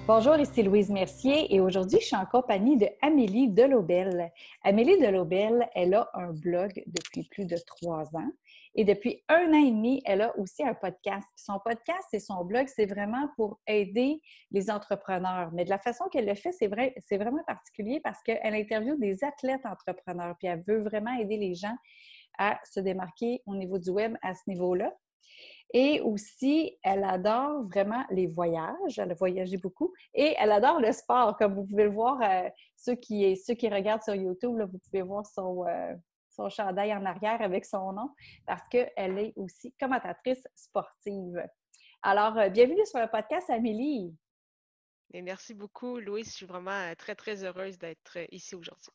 Bonjour, ici Louise Mercier et aujourd'hui, je suis en compagnie de Amélie Delobel. Amélie Delobel, elle a un blog depuis plus de 3 ans et depuis 1 an et demi, elle a aussi un podcast. Puis son podcast et son blog, c'est vraiment pour aider les entrepreneurs. Mais de la façon qu'elle le fait, c'est vraiment particulier parce qu'elle interviewe des athlètes entrepreneurs puis elle veut vraiment aider les gens à se démarquer au niveau du web à ce niveau-là. Et aussi, elle adore vraiment les voyages. Elle a voyagé beaucoup. Et elle adore le sport. Comme vous pouvez le voir, ceux qui regardent sur YouTube, là, vous pouvez voir son chandail en arrière avec son nom parce qu'elle est aussi commentatrice sportive. Alors, bienvenue sur le podcast, Amélie. Et merci beaucoup, Louise. Je suis vraiment très, très heureuse d'être ici aujourd'hui.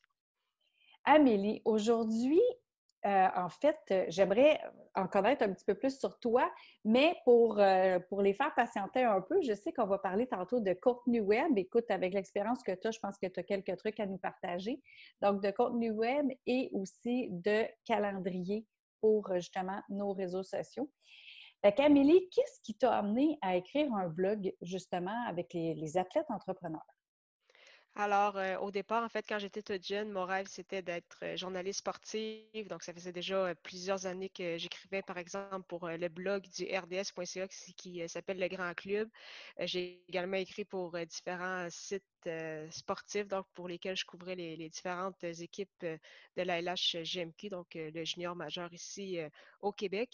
Amélie, aujourd'hui, en fait, j'aimerais en connaître un petit peu plus sur toi, mais pour les faire patienter un peu, je sais qu'on va parler tantôt de contenu web. Écoute, avec l'expérience que tu as, je pense que tu as quelques trucs à nous partager. Donc, de contenu web et aussi de calendrier pour justement nos réseaux sociaux. Fait qu'Amélie, qu'est-ce qui t'a amené à écrire un blog justement avec les athlètes entrepreneurs? Alors, au départ, en fait, quand j'étais toute jeune, mon rêve, c'était d'être journaliste sportive. Donc, ça faisait déjà plusieurs années que j'écrivais, par exemple, pour le blog du RDS.ca qui s'appelle Le Grand Club. J'ai également écrit pour différents sites sportifs, donc pour lesquels je couvrais les différentes équipes de la LHJMQ, donc le junior majeur ici au Québec.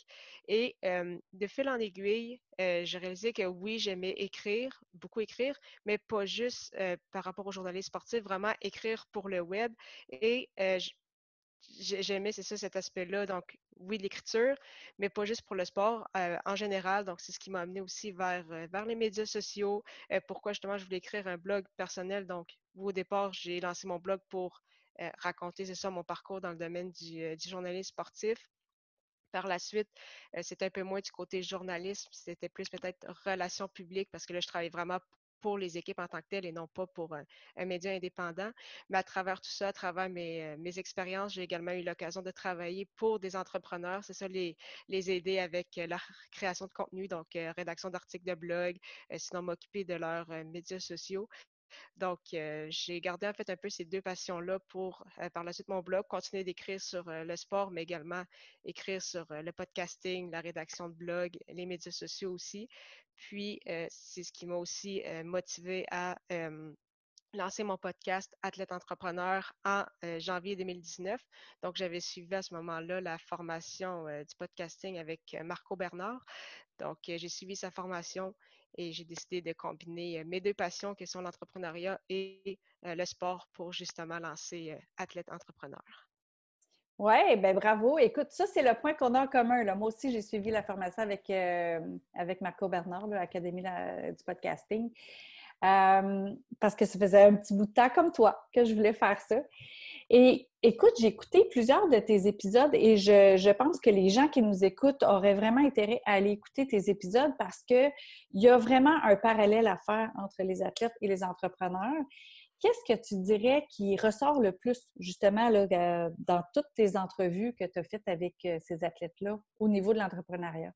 Et de fil en aiguille, j'ai réalisé que oui, j'aimais écrire, beaucoup écrire, mais pas juste par rapport aux journalistes sportifs, vraiment écrire pour le web. Et j'aimais, c'est ça, cet aspect-là. Donc, oui, l'écriture, mais pas juste pour le sport, en général. Donc, c'est ce qui m'a amené aussi vers les médias sociaux. Pourquoi justement je voulais écrire un blog personnel. Donc, au départ, j'ai lancé mon blog pour raconter, c'est ça, mon parcours dans le domaine du journalisme sportif. Par la suite, c'était un peu moins du côté journalisme, c'était plus peut-être relations publiques parce que là, je travaille vraiment pour les équipes en tant que telles et non pas pour un média indépendant. Mais à travers tout ça, à travers mes expériences, j'ai également eu l'occasion de travailler pour des entrepreneurs. C'est ça, les aider avec la création de contenu, donc rédaction d'articles de blog, sinon m'occuper de leurs médias sociaux. Donc, j'ai gardé en fait un peu ces deux passions-là pour par la suite mon blog, continuer d'écrire sur le sport, mais également écrire sur le podcasting, la rédaction de blog, les médias sociaux aussi. Puis, c'est ce qui m'a aussi motivé à lancé mon podcast Athlète Entrepreneur en janvier 2019. Donc, j'avais suivi à ce moment-là la formation du podcasting avec Marco Bernard. Donc, j'ai suivi sa formation et j'ai décidé de combiner mes deux passions qui sont l'entrepreneuriat et le sport pour justement lancer Athlète Entrepreneur. Oui, ben bravo. Écoute, ça, c'est le point qu'on a en commun, là. Moi aussi, j'ai suivi la formation avec Marco Bernard, l'Académie du podcasting, parce que ça faisait un petit bout de temps comme toi que je voulais faire ça. Et écoute, j'ai écouté plusieurs de tes épisodes et je pense que les gens qui nous écoutent auraient vraiment intérêt à aller écouter tes épisodes parce qu'il y a vraiment un parallèle à faire entre les athlètes et les entrepreneurs. Qu'est-ce que tu dirais qui ressort le plus, justement, là, dans toutes tes entrevues que tu as faites avec ces athlètes-là au niveau de l'entrepreneuriat?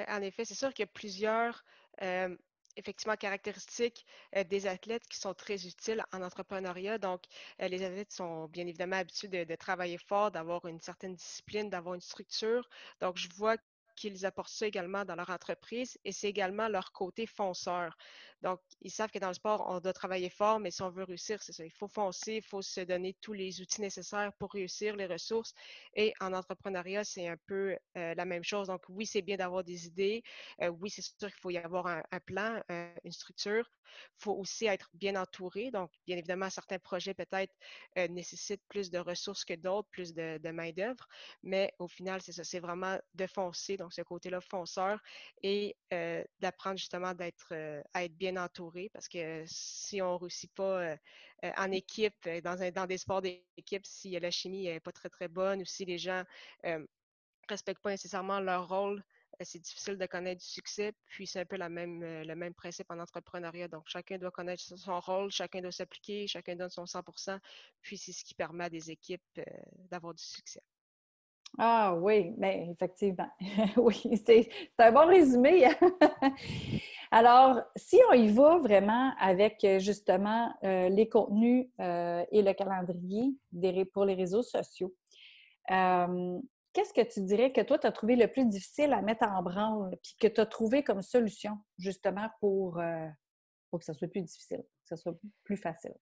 En effet, c'est sûr qu'il y a plusieurs euh, effectivement caractéristiques des athlètes qui sont très utiles en entrepreneuriat. Donc, les athlètes sont bien évidemment habitués de travailler fort, d'avoir une certaine discipline, d'avoir une structure. Donc, je vois qu'ils apportent ça également dans leur entreprise et c'est également leur côté fonceur. Donc, ils savent que dans le sport, on doit travailler fort, mais si on veut réussir, c'est ça, il faut foncer, il faut se donner tous les outils nécessaires pour réussir, les ressources. Et en entrepreneuriat, c'est un peu la même chose. Donc, oui, c'est bien d'avoir des idées. Oui, c'est sûr qu'il faut y avoir un plan, une structure. Il faut aussi être bien entouré. Donc, bien évidemment, certains projets peut-être nécessitent plus de ressources que d'autres, plus de main-d'œuvre. Mais au final, c'est ça, c'est vraiment de foncer, donc ce côté-là fonceur, et d'apprendre justement à être bien entouré parce que si on ne réussit pas en équipe, dans des sports d'équipe, si la chimie n'est pas très, très bonne ou si les gens ne respectent pas nécessairement leur rôle, c'est difficile de connaître du succès. Puis c'est un peu le même principe en entrepreneuriat. Donc, chacun doit connaître son rôle, chacun doit s'appliquer, chacun donne son 100%. Puis c'est ce qui permet à des équipes d'avoir du succès. Ah oui, bien, effectivement. Oui, c'est un bon résumé. Alors, si on y va vraiment avec justement les contenus et le calendrier pour les réseaux sociaux, euh, qu'est-ce que tu dirais que toi, tu as trouvé le plus difficile à mettre en branle, puis que tu as trouvé comme solution, justement, pour que ça soit plus difficile, que ça soit plus facile?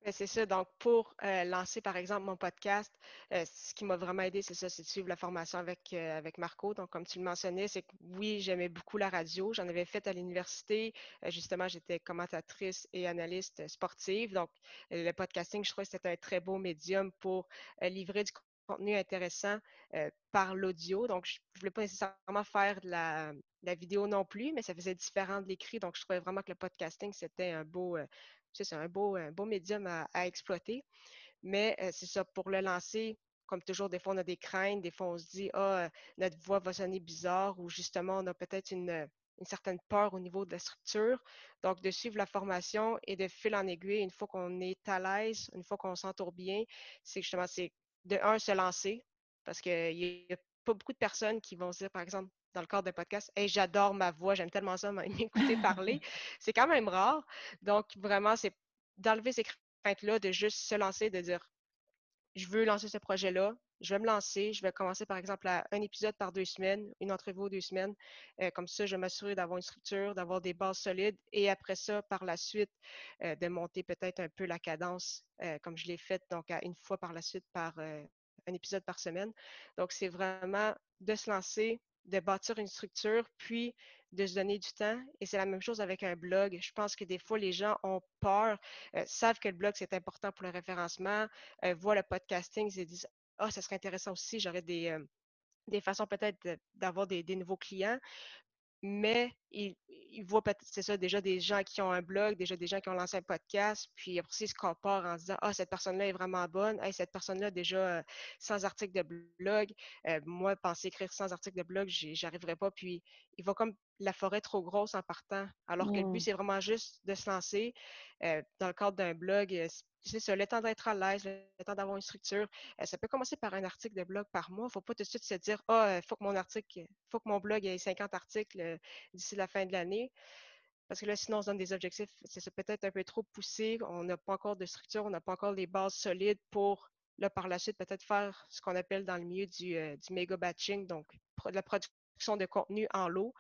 Ben, c'est ça. Donc, pour lancer, par exemple, mon podcast, ce qui m'a vraiment aidé, c'est ça, c'est de suivre la formation avec Marco. Donc, comme tu le mentionnais, c'est que oui, j'aimais beaucoup la radio. J'en avais fait à l'université. Justement, j'étais commentatrice et analyste sportive. Donc, le podcasting, je trouvais que c'était un très beau médium pour livrer du contenu intéressant par l'audio. Donc, je ne voulais pas nécessairement faire de la vidéo non plus, mais ça faisait différent de l'écrit. Donc, je trouvais vraiment que le podcasting, c'était un beau, c'est un beau médium à exploiter. Mais c'est ça, pour le lancer, comme toujours, des fois, on a des craintes, des fois, on se dit, ah, notre voix va sonner bizarre ou justement, on a peut-être une certaine peur au niveau de la structure. Donc, de suivre la formation et de fil en aiguille, une fois qu'on est à l'aise, une fois qu'on s'entoure bien, c'est justement, c'est de un, se lancer, parce qu'il n'y a pas beaucoup de personnes qui vont se dire, par exemple, dans le cadre d'un podcast, hey, j'adore ma voix, j'aime tellement ça, m'écouter parler. C'est quand même rare. Donc, vraiment, c'est d'enlever ces craintes-là, de juste se lancer, de dire je veux lancer ce projet-là, je vais me lancer, je vais commencer par exemple à un épisode par 2 semaines, une entrevue aux 2 semaines. Comme ça, je vais m'assurer d'avoir une structure, d'avoir des bases solides et après ça, par la suite, de monter peut-être un peu la cadence comme je l'ai fait, donc à une fois par la suite par un épisode par semaine. Donc, c'est vraiment de se lancer, de bâtir une structure, puis de se donner du temps. Et c'est la même chose avec un blog. Je pense que des fois, les gens ont peur, savent que le blog, c'est important pour le référencement, voient le podcasting, ils se disent ah, ça serait intéressant aussi, j'aurais des façons peut-être d'avoir des nouveaux clients, mais ils voient peut-être, c'est ça, déjà des gens qui ont un blog, déjà des gens qui ont lancé un podcast, puis après, ils se comparent en se disant ah, cette personne-là est vraiment bonne, hey, cette personne-là, déjà, sans article de blog, moi, penser écrire sans article de blog, j'arriverais pas, puis il va comme la forêt trop grosse en partant, alors que le but, Mm. c'est vraiment juste de se lancer dans le cadre d'un blog. C'est ça, le temps d'être à l'aise, le temps d'avoir une structure. Ça peut commencer par un article de blog par mois. Il ne faut pas tout de suite se dire ah, il faut que mon blog ait 50 articles d'ici la fin de l'année. Parce que là, sinon, on se donne des objectifs, c'est peut-être un peu trop poussé. On n'a pas encore de structure, on n'a pas encore les bases solides pour, là, par la suite, peut-être faire ce qu'on appelle dans le milieu du méga batching, donc de la production de contenu en lot.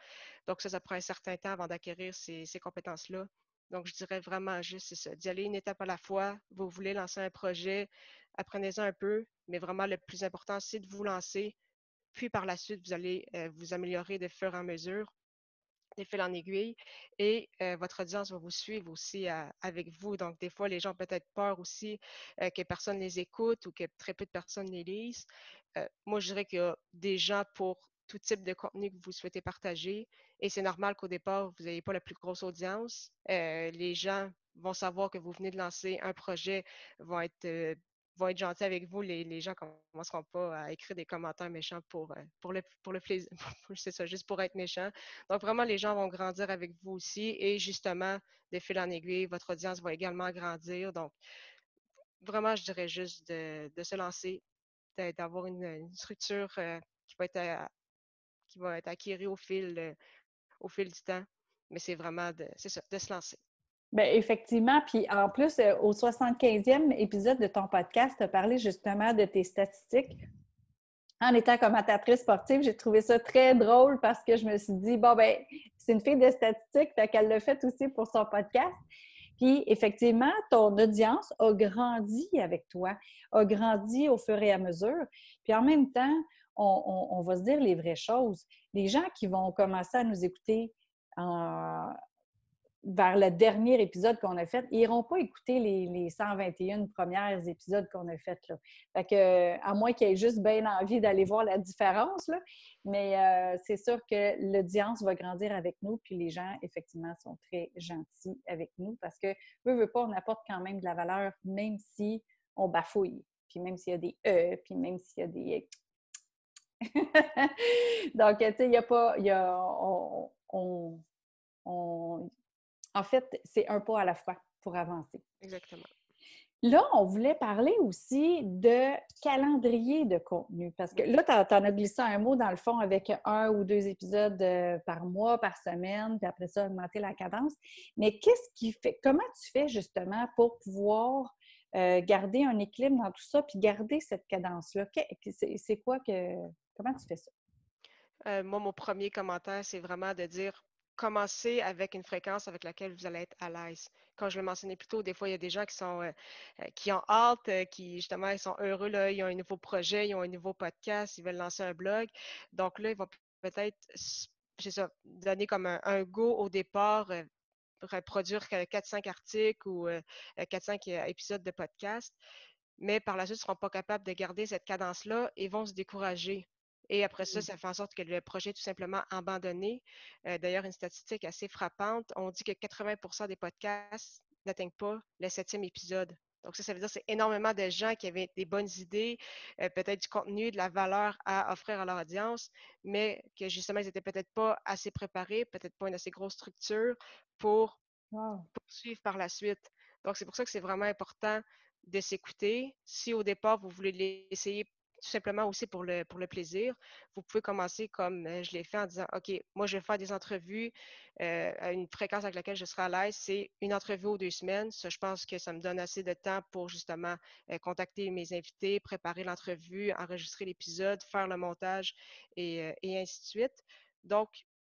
Donc, ça prend un certain temps avant d'acquérir ces compétences-là. Donc, je dirais vraiment juste, c'est ça, d'y aller une étape à la fois. Vous voulez lancer un projet, apprenez-en un peu, mais vraiment, le plus important, c'est de vous lancer. Puis, par la suite, vous allez vous améliorer de fur et à mesure, de fil en aiguille, et votre audience va vous suivre aussi avec vous. Donc, des fois, les gens ont peut-être peur aussi que personne les écoute ou que très peu de personnes les lisent. Moi, je dirais qu'il y a des gens pour tout type de contenu que vous souhaitez partager. Et c'est normal qu'au départ, vous n'ayez pas la plus grosse audience. Les gens vont savoir que vous venez de lancer un projet, vont être, vont être gentils avec vous. Les gens ne commenceront pas à écrire des commentaires méchants pour le plaisir. C'est ça, juste pour être méchant. Donc, vraiment, les gens vont grandir avec vous aussi. Et justement, de fil en aiguille, votre audience va également grandir. Donc, vraiment, je dirais juste de se lancer, d'avoir une structure qui va être acquérie au fil du temps. Mais c'est vraiment c'est ça, de se lancer. Bien, effectivement. Puis en plus, au 75e épisode de ton podcast, tu as parlé justement de tes statistiques. En étant commentatrice sportive, j'ai trouvé ça très drôle parce que je me suis dit, bon, ben, c'est une fille de statistiques, fait qu'elle l'a fait aussi pour son podcast. Puis, effectivement, ton audience a grandi avec toi, a grandi au fur et à mesure. Puis, en même temps, on va se dire les vraies choses. Les gens qui vont commencer à nous écouter vers le dernier épisode qu'on a fait, ils n'iront pas écouter les 121 premiers épisodes qu'on a fait. Là. Fait que, à moins qu'ils aient juste bien envie d'aller voir la différence, là. Mais c'est sûr que l'audience va grandir avec nous, puis les gens, effectivement, sont très gentils avec nous parce que, veut pas, on apporte quand même de la valeur, même si on bafouille, puis même s'il y a des E, puis même s'il y a des... Donc, tu sais, il n'y a pas... Y a, on, en fait, c'est un pas à la fois pour avancer. Exactement. Là, on voulait parler aussi de calendrier de contenu, parce que Oui. là, tu en as glissé un mot dans le fond avec un ou deux épisodes par mois, par semaine, puis après ça, augmenter la cadence. Mais qu'est-ce qui fait, comment tu fais justement pour pouvoir garder un équilibre dans tout ça, puis garder cette cadence-là? C'est quoi que, comment tu fais ça? Moi, mon premier commentaire, c'est vraiment de dire commencez avec une fréquence avec laquelle vous allez être à l'aise. Comme je le mentionnais plus tôt, des fois, il y a des gens qui ont hâte, qui justement, ils sont heureux, là, ils ont un nouveau projet, ils ont un nouveau podcast, ils veulent lancer un blog. Donc là, ils vont peut-être, c'est ça, donner comme un go au départ, pour produire 4-5 articles ou 4-5 épisodes de podcast. Mais par la suite, ils ne seront pas capables de garder cette cadence-là et vont se décourager. Et après ça, ça fait en sorte que le projet est tout simplement abandonné. D'ailleurs, une statistique assez frappante, on dit que 80% des podcasts n'atteignent pas le 7e épisode. Donc ça veut dire que c'est énormément de gens qui avaient des bonnes idées, peut-être du contenu, de la valeur à offrir à leur audience, mais que justement, ils n'étaient peut-être pas assez préparés, peut-être pas une assez grosse structure pour Wow. poursuivre par la suite. Donc, c'est pour ça que c'est vraiment important de s'écouter. Si au départ, vous voulez l'essayer tout simplement aussi pour le plaisir, vous pouvez commencer comme je l'ai fait en disant, OK, moi, je vais faire des entrevues à une fréquence avec laquelle je serai à l'aise. C'est une entrevue aux 2 semaines. Ça, je pense que ça me donne assez de temps pour justement contacter mes invités, préparer l'entrevue, enregistrer l'épisode, faire le montage et ainsi de suite. Donc,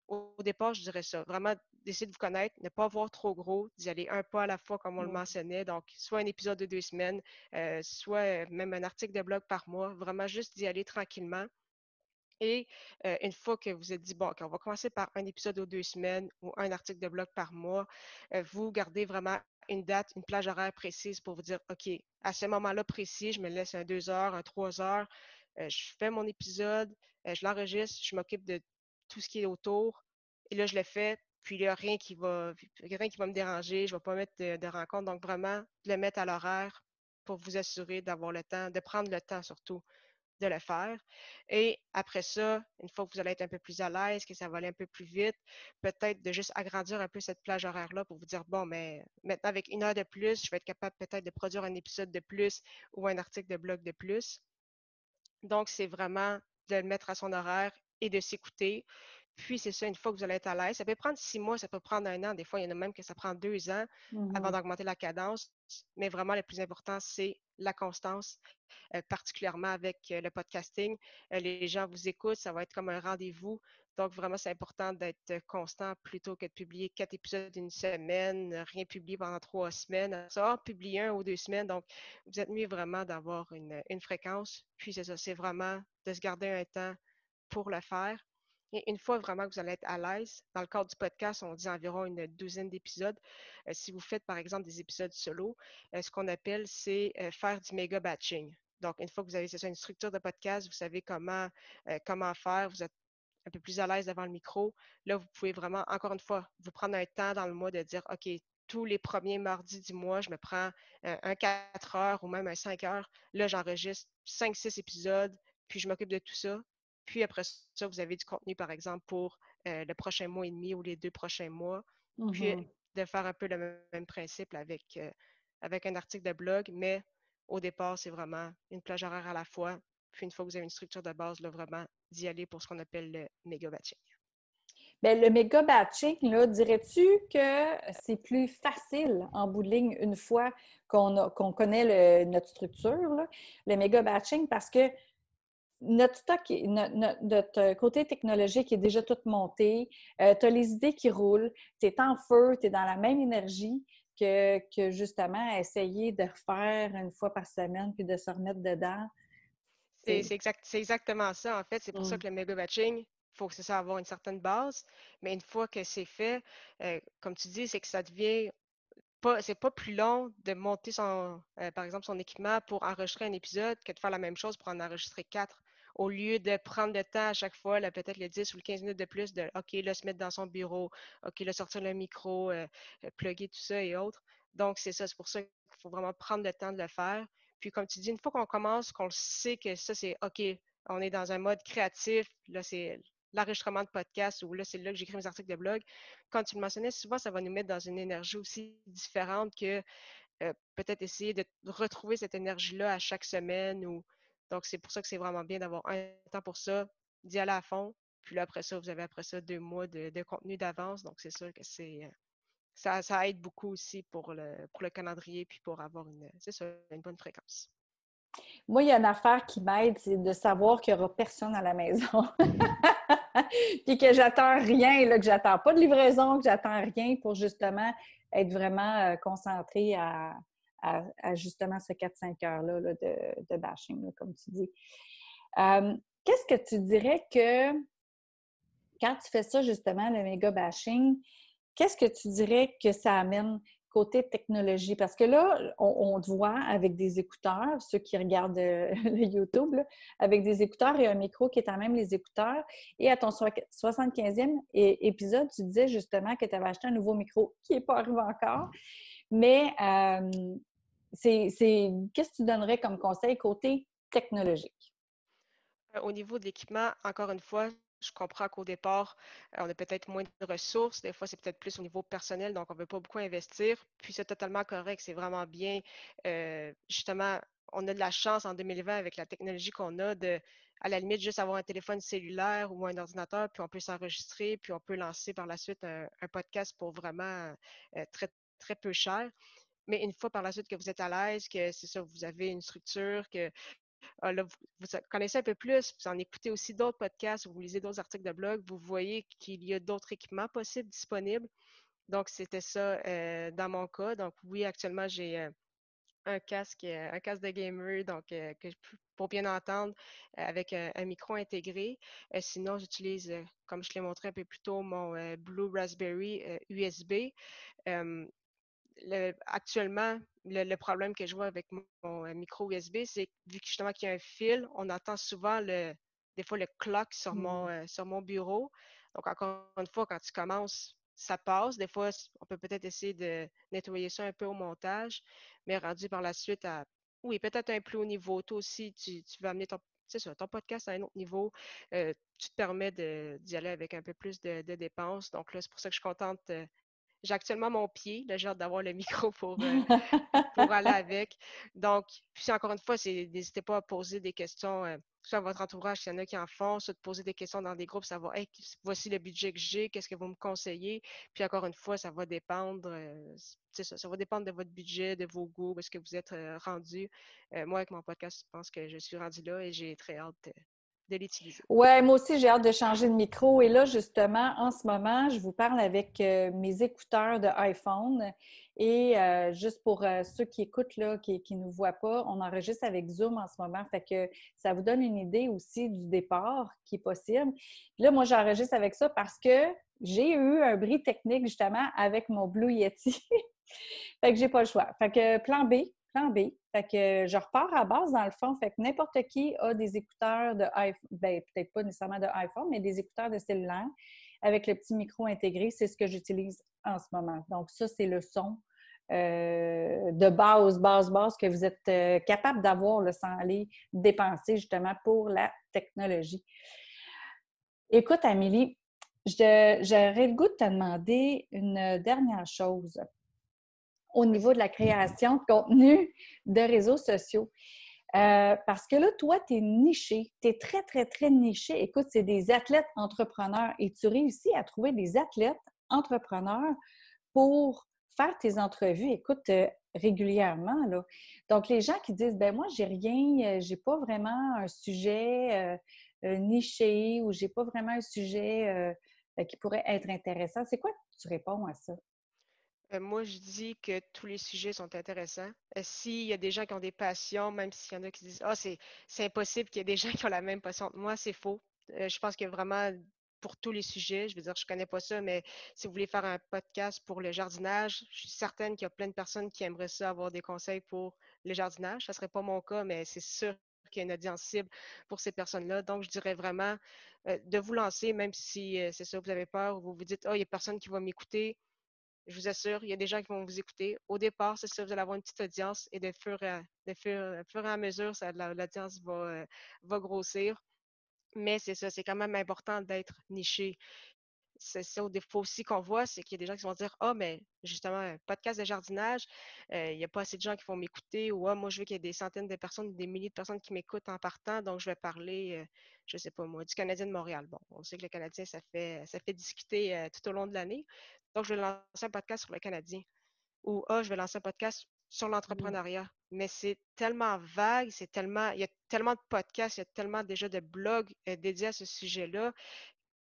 au départ, je dirais ça. Vraiment, d'essayer de vous connaître, ne pas voir trop gros, d'y aller un pas à la fois, comme on le Mm. mentionnait. Donc, soit un épisode de 2 semaines, soit même un article de blog par mois. Vraiment, juste d'y aller tranquillement. Et une fois que vous êtes dit, bon, OK, on va commencer par un épisode aux 2 semaines ou un article de blog par mois, vous gardez vraiment une date, une plage horaire précise pour vous dire, OK, à ce moment-là précis, je me laisse un 2 heures, un 3 heures, je fais mon épisode, je l'enregistre, je m'occupe de tout ce qui est autour. Et là, je le fais, puis il n'y a rien qui va me déranger, je ne vais pas mettre de rencontre. Donc, vraiment, de le mettre à l'horaire pour vous assurer d'avoir le temps, de prendre le temps surtout de le faire. Et après ça, une fois que vous allez être un peu plus à l'aise, que ça va aller un peu plus vite, peut-être de juste agrandir un peu cette plage horaire-là pour vous dire, bon, mais maintenant avec 1 heure de plus, je vais être capable peut-être de produire un épisode de plus ou un article de blog de plus. Donc, c'est vraiment de le mettre à son horaire et de s'écouter. Puis, c'est ça, une fois que vous allez être à l'aise, ça peut prendre 6 mois, ça peut prendre un an. Des fois, il y en a même que ça prend 2 ans avant Mhm. d'augmenter la cadence. Mais vraiment, le plus important, c'est la constance, particulièrement avec le podcasting. Les gens vous écoutent, ça va être comme un rendez-vous. Donc, vraiment, c'est important d'être constant plutôt que de publier 4 épisodes une semaine, rien publier pendant 3 semaines. Ça, publier 1 ou 2 semaines. Donc, vous êtes mieux vraiment d'avoir une fréquence. Puis, c'est ça, c'est vraiment de se garder un temps pour le faire. Et une fois vraiment que vous allez être à l'aise, dans le cadre du podcast, on dit environ une douzaine d'épisodes. Si vous faites, par exemple, des épisodes solo, ce qu'on appelle, c'est faire du méga batching. Donc, une fois que vous avez, c'est ça, une structure de podcast, vous savez comment faire, vous êtes un peu plus à l'aise devant le micro. Là, vous pouvez vraiment, encore une fois, vous prendre un temps dans le mois de dire, OK, tous les premiers mardis du mois, je me prends un 4 heures ou même un 5 heures. Là, j'enregistre 5-6 épisodes, puis je m'occupe de tout ça. Puis après ça, vous avez du contenu, par exemple, pour le prochain mois et demi ou les 2 prochains mois. Puis Mhm. de faire un peu le même principe avec un article de blog, mais au départ, c'est vraiment une plage horaire à la fois. Puis une fois que vous avez une structure de base, là, vraiment d'y aller pour ce qu'on appelle le méga batching. Bien, le méga batching, là, dirais-tu que c'est plus facile en bout de ligne une fois qu'on connaît notre structure, là, le méga batching, parce que notre stock, notre côté technologique est déjà tout monté, tu as les idées qui roulent, tu es en feu, tu es dans la même énergie que justement essayer de refaire une fois par semaine puis de se remettre dedans. C'est exactement ça, en fait. C'est pour ça Mm. que le méga batching, il faut que c'est ça avoir une certaine base. Mais une fois que c'est fait, comme tu dis, c'est que ça devient pas, c'est pas plus long de monter par exemple, son équipement pour enregistrer un épisode que de faire la même chose pour en enregistrer 4. Au lieu de prendre le temps à chaque fois, là, peut-être le 10 ou le 15 minutes de plus, de OK, là, se mettre dans son bureau, OK, là, sortir le micro, plugger tout ça et autres. Donc, c'est ça, c'est pour ça qu'il faut vraiment prendre le temps de le faire. Puis, comme tu dis, une fois qu'on commence, qu'on le sait que ça, c'est OK, on est dans un mode créatif, là, c'est l'enregistrement de podcast ou là, c'est là que j'écris mes articles de blog. Comme tu le mentionnais, souvent, ça va nous mettre dans une énergie aussi différente que peut-être essayer de retrouver cette énergie-là à chaque semaine. Donc, c'est pour ça que c'est vraiment bien d'avoir un temps pour ça, d'y aller à fond. Puis là, après ça, vous avez après ça 2 mois de contenu d'avance. Donc, c'est sûr que ça aide beaucoup aussi pour le calendrier puis pour avoir c'est ça, une bonne fréquence. Moi, il y a une affaire qui m'aide, c'est de savoir qu'il n'y aura personne à la maison. Puis que j'attends rien, là, que j'attends pas de livraison, que j'attends rien pour justement être vraiment concentrée à justement ce 4-5 heures-là là, de bashing, là, comme tu dis. Qu'est-ce que tu dirais que quand tu fais ça, justement, le méga bashing, qu'est-ce que tu dirais que ça amène côté technologie? Parce que là, on te voit avec des écouteurs, ceux qui regardent le YouTube, là, avec des écouteurs et un micro qui est à même les écouteurs. Et à ton 75e épisode, tu disais justement que tu avais acheté un nouveau micro qui n'est pas arrivé encore. Mais qu'est-ce que tu donnerais comme conseil côté technologique? Au niveau de l'équipement, encore une fois, je comprends qu'au départ, on a peut-être moins de ressources. Des fois, c'est peut-être plus au niveau personnel, donc on ne veut pas beaucoup investir. Puis c'est totalement correct, c'est vraiment bien. Justement, on a de la chance en 2020 avec la technologie qu'on a de, à la limite, juste avoir un téléphone cellulaire ou un ordinateur, puis on peut s'enregistrer, puis on peut lancer par la suite un podcast pour vraiment très, très peu cher. Mais une fois par la suite que vous êtes à l'aise, que c'est ça, vous avez une structure, que là, vous connaissez un peu plus, vous en écoutez aussi d'autres podcasts, vous lisez d'autres articles de blog, vous voyez qu'il y a d'autres équipements possibles disponibles. Donc, c'était ça dans mon cas. Donc, oui, actuellement, j'ai un casque de gamer, donc pour bien entendre, avec un micro intégré. Sinon, j'utilise, comme je l'ai montré un peu plus tôt, mon Blue Raspberry USB. Euh, Actuellement, le problème que je vois avec mon micro USB, c'est vu que justement qu'il y a un fil, on entend souvent des fois le clock sur mon bureau. Donc, encore une fois, quand tu commences, ça passe. Des fois, on peut peut-être essayer de nettoyer ça un peu au montage, mais rendu par la suite à, oui, peut-être un plus haut niveau. Toi aussi, tu vas amener ton podcast à un autre niveau. Tu te permets d'y aller avec un peu plus de dépenses. Donc là, c'est pour ça que je suis contente. J'ai actuellement mon pied. Là, j'ai hâte d'avoir le micro pour aller avec. Donc, puis encore une fois, n'hésitez pas à poser des questions, soit à votre entourage, s'il y en a qui en font, soit de poser des questions dans des groupes, savoir, hey, voici le budget que j'ai, qu'est-ce que vous me conseillez? Puis encore une fois, ça va dépendre, ça va dépendre de votre budget, de vos goûts, est-ce que vous êtes rendu. Moi, avec mon podcast, je pense que je suis rendu là et j'ai très hâte de l'utiliser. Ouais, moi aussi, j'ai hâte de changer de micro. Et là, justement, en ce moment, je vous parle avec mes écouteurs de iPhone. Et juste pour ceux qui écoutent, là, qui ne nous voient pas, on enregistre avec Zoom en ce moment. Fait que ça vous donne une idée aussi du départ qui est possible. Puis là, moi, j'enregistre avec ça parce que j'ai eu un bris technique, justement, avec mon Blue Yeti. Fait que j'ai pas le choix. Fait que plan B. Fait que je repars à base dans le fond. Fait que n'importe qui a des écouteurs de iPhone, ben peut-être pas nécessairement de iPhone, mais des écouteurs de cellulaire avec le petit micro intégré. C'est ce que j'utilise en ce moment. Donc ça, c'est le son de base que vous êtes capable d'avoir là, sans aller dépenser justement pour la technologie. Écoute, Amélie, j'aurais le goût de te demander une dernière chose au Oui. niveau de la création de contenu de réseaux sociaux. Parce que là, toi, tu es niché. Tu es très, très, très niché. Écoute, c'est des athlètes entrepreneurs et tu réussis à trouver des athlètes entrepreneurs pour faire tes entrevues, écoute, régulièrement, là. Donc, les gens qui disent, ben moi, j'ai rien, j'ai pas vraiment un sujet niché ou j'ai pas vraiment un sujet qui pourrait être intéressant. C'est quoi que tu réponds à ça? Moi, je dis que tous les sujets sont intéressants. S'il y a des gens qui ont des passions, même s'il y en a qui disent ah, c'est impossible qu'il y ait des gens qui ont la même passion que moi, c'est faux. Je pense que vraiment, pour tous les sujets, je veux dire, je connais pas ça, mais si vous voulez faire un podcast pour le jardinage, je suis certaine qu'il y a plein de personnes qui aimeraient ça avoir des conseils pour le jardinage. Ça serait pas mon cas, mais c'est sûr qu'il y a une audience cible pour ces personnes-là. Donc, je dirais vraiment de vous lancer, même si c'est ça, vous avez peur, ou vous vous dites, ah, il y a personne qui va m'écouter. Je vous assure, il y a des gens qui vont vous écouter. Au départ, c'est ça, vous allez avoir une petite audience et de fur et à mesure, l'audience va grossir. Mais c'est ça, c'est quand même important d'être niché. c'est ça au défaut aussi qu'on voit, c'est qu'il y a des gens qui vont dire: «Ah, mais justement, un podcast de jardinage, il n'y a pas assez de gens qui vont m'écouter» ou «Ah, moi, je veux qu'il y ait des centaines de personnes, des milliers de personnes qui m'écoutent en partant, donc je vais parler, je sais pas moi, du Canadien de Montréal». Bon, on sait que le Canadien, ça fait discuter tout au long de l'année. Donc, je vais lancer un podcast sur le Canadien ou ah, je vais lancer un podcast sur Mm. l'entrepreneuriat. Mais c'est tellement vague, il y a tellement de podcasts, il y a tellement déjà de blogs dédiés à ce sujet-là.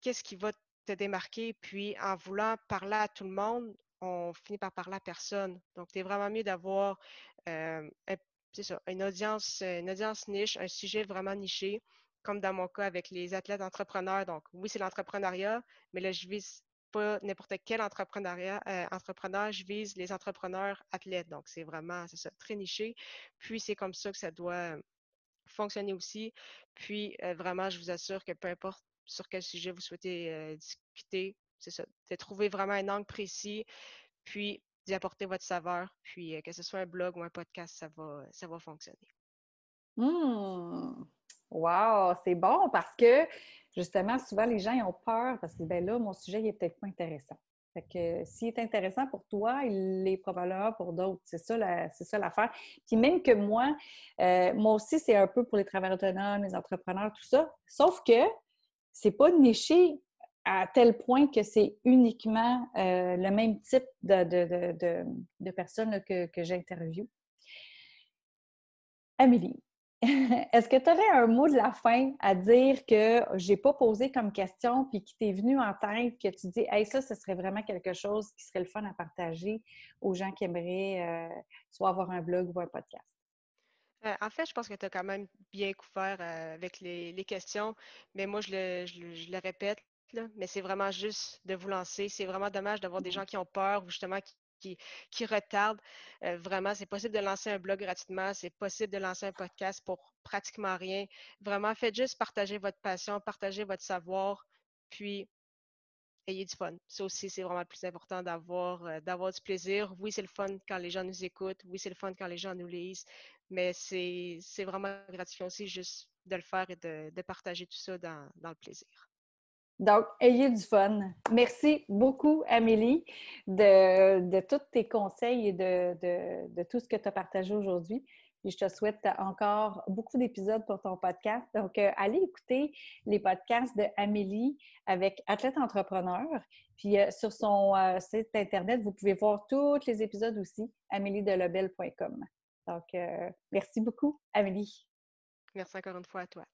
Qu'est-ce qui va te démarquer? Puis en voulant parler à tout le monde, on finit par parler à personne. Donc, c'est vraiment mieux d'avoir c'est ça, une audience niche, un sujet vraiment niché, comme dans mon cas avec les athlètes entrepreneurs. Donc, oui, c'est l'entrepreneuriat, mais là, je vise pas n'importe quel entrepreneur, je vise les entrepreneurs athlètes. Donc, c'est vraiment, c'est ça, très niché. Puis, c'est comme ça que ça doit fonctionner aussi. Puis, vraiment, je vous assure que peu importe sur quel sujet vous souhaitez discuter, c'est ça, de trouver vraiment un angle précis, puis d'y apporter votre saveur, puis que ce soit un blog ou un podcast, ça va fonctionner. Hmm. Wow, c'est bon parce que justement, souvent les gens ils ont peur parce que ben là, mon sujet il est peut-être pas intéressant. Fait que s'il est intéressant pour toi, il l'est probablement pour d'autres. C'est ça l'affaire. Puis même que moi aussi, c'est un peu pour les travailleurs autonomes, les entrepreneurs, tout ça. Sauf que c'est pas niché à tel point que c'est uniquement le même type de personnes là, que j'interviewe. Amélie, est-ce que tu aurais un mot de la fin à dire que j'ai pas posé comme question puis qui t'est venu en tête, que tu dis, hey, ça, ce serait vraiment quelque chose qui serait le fun à partager aux gens qui aimeraient soit avoir un blog ou un podcast? En fait, je pense que tu as quand même bien couvert avec les questions, mais moi, je le répète, là, mais c'est vraiment juste de vous lancer. C'est vraiment dommage d'avoir des gens qui ont peur ou justement qui retardent. Vraiment, c'est possible de lancer un blog gratuitement, c'est possible de lancer un podcast pour pratiquement rien. Vraiment, faites juste partager votre passion, partager votre savoir, puis ayez du fun. Ça aussi, c'est vraiment le plus important d'avoir du plaisir. Oui, c'est le fun quand les gens nous écoutent. Oui, c'est le fun quand les gens nous lisent. Mais c'est vraiment gratifiant aussi juste de le faire et de partager tout ça dans le plaisir. Donc, ayez du fun. Merci beaucoup, Amélie, de tous tes conseils et de tout ce que tu as partagé aujourd'hui. Puis je te souhaite encore beaucoup d'épisodes pour ton podcast. Donc, allez écouter les podcasts de Amélie avec Athlète Entrepreneur. Puis sur son site Internet, vous pouvez voir tous les épisodes aussi, ameliedelobel.com. Donc, merci beaucoup, Amélie. Merci encore une fois à toi.